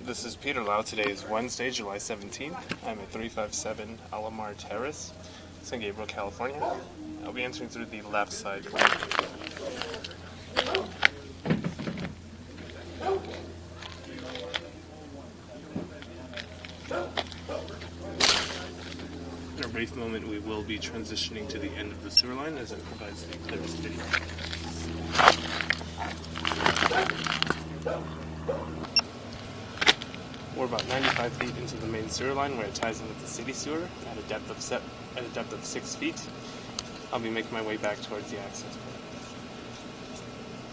This is Peter Lau. Today is Wednesday, July 17th. I'm at 357 Alahmar Terrace, San Gabriel, California. I'll be entering through the left side door. In a brief moment, we will be transitioning to the end of the sewer line as it provides the clearest video. We're about 95 feet into the main sewer line where it ties in with the city sewer at a depth of 6 feet. I'll be making my way back towards the access point.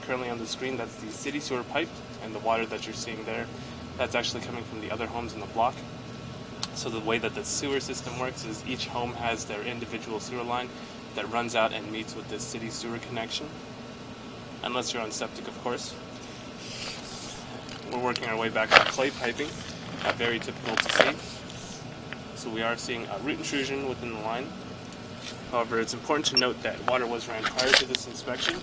Currently on the screen, that's the city sewer pipe, and the water that you're seeing there, that's actually coming from the other homes in the block. So the way that the sewer system works is each home has their individual sewer line that runs out and meets with this city sewer connection, unless you're on septic, of course. We're working our way back to clay piping, very typical to see. So we are seeing a root intrusion within the line. However, it's important to note that water was ran prior to this inspection.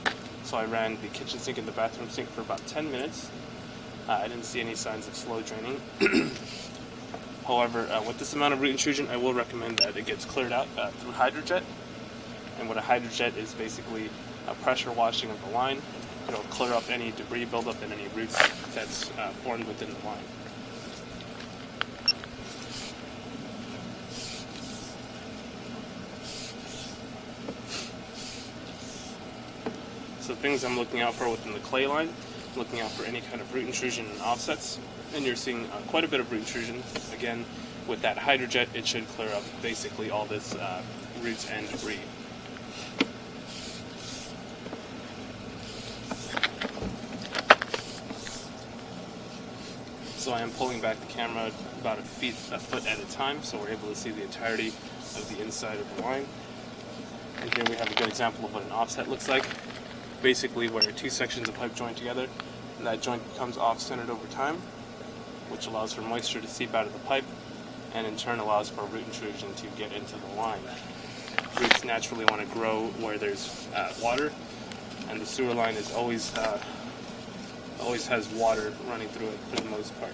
So I ran the kitchen sink and the bathroom sink for about 10 minutes. I didn't see any signs of slow draining. However, with this amount of root intrusion, I will recommend that it gets cleared out through hydrojet. And what a hydrojet is basically a pressure washing of the line. It'll clear up any debris buildup and any roots that's formed within the line. So things I'm looking out for within the clay line, looking out for any kind of root intrusion and offsets, and you're seeing quite a bit of root intrusion. Again, with that hydrojet, it should clear up basically all this roots and debris. So I am pulling back the camera about a foot at a time, so we're able to see the entirety of the inside of the line. And here we have a good example of what an offset looks like. Basically where two sections of pipe join together, and that joint becomes off-centered over time, which allows for moisture to seep out of the pipe, and in turn allows for root intrusion to get into the line. Roots naturally want to grow where there's water, and the sewer line is always has water running through it for the most part.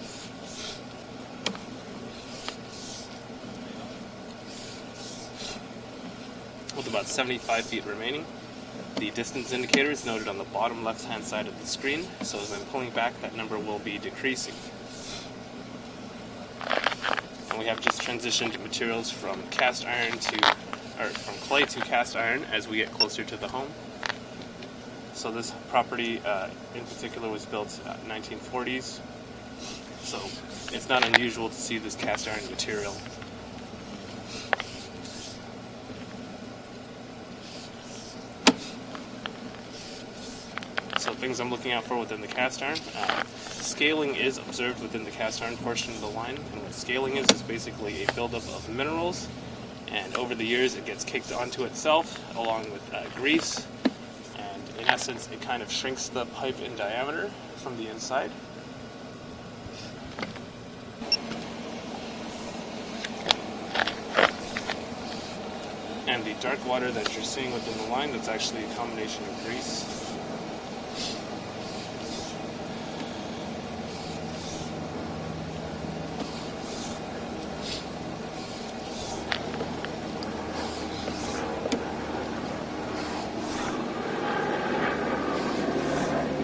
With about 75 feet remaining, the distance indicator is noted on the bottom left-hand side of the screen, so as I'm pulling back, that number will be decreasing. And we have just transitioned materials from from clay to cast iron as we get closer to the home. So this property in particular was built in the 1940s, so it's not unusual to see this cast iron material. So things I'm looking out for within the cast iron. Scaling is observed within the cast iron portion of the line, and what scaling is basically a buildup of minerals, and over the years it gets kicked onto itself along with grease. In essence, it kind of shrinks the pipe in diameter from the inside. And the dark water that you're seeing within the line, that's actually a combination of grease.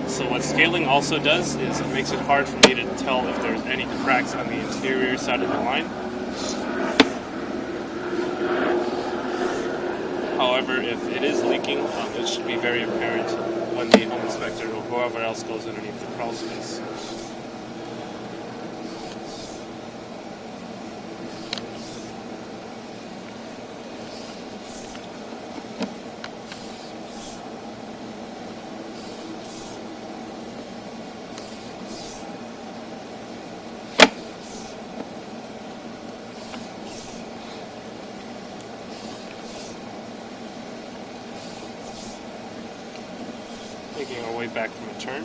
So what scaling also does is it makes it hard for me to tell if there's any cracks on the interior side of the line. However, if it is leaking, it should be very apparent when the home inspector or whoever else goes underneath the crawl space. Making our way back from a turn.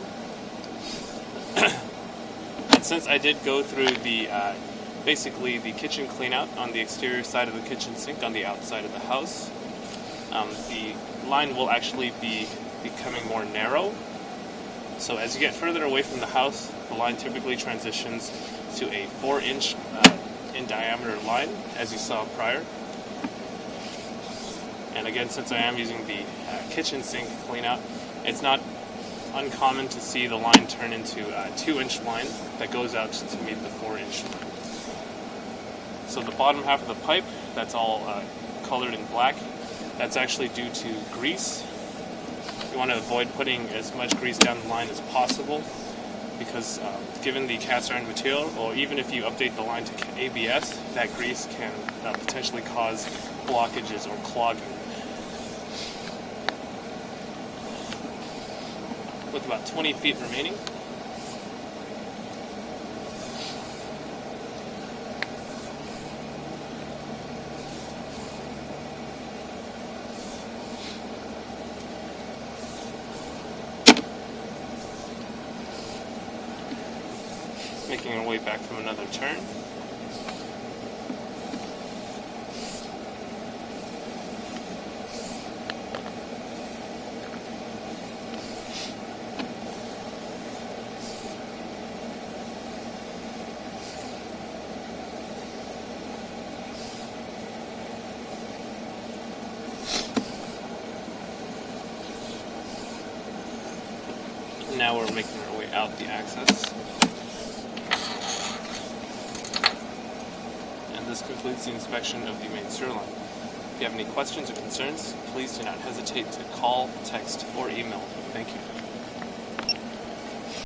And since I did go through the basically the kitchen clean out on the exterior side of the kitchen sink on the outside of the house, the line will actually be becoming more narrow So as you get further away from the house, the line typically transitions to a 4-inch in diameter line, as you saw prior. And again, since I am using the kitchen sink cleanout, it's not uncommon to see the line turn into a 2-inch line that goes out to meet the 4-inch line. So the bottom half of the pipe, that's all colored in black, that's actually due to grease. You want to avoid putting as much grease down the line as possible, because given the cast iron material, or even if you update the line to ABS, that grease can potentially cause blockages or clogging. With about 20 feet remaining, making our way back from another turn. Now we're making our way out the access. And this concludes the inspection of the main sewer line. If you have any questions or concerns, please do not hesitate to call, text, or email. Thank you.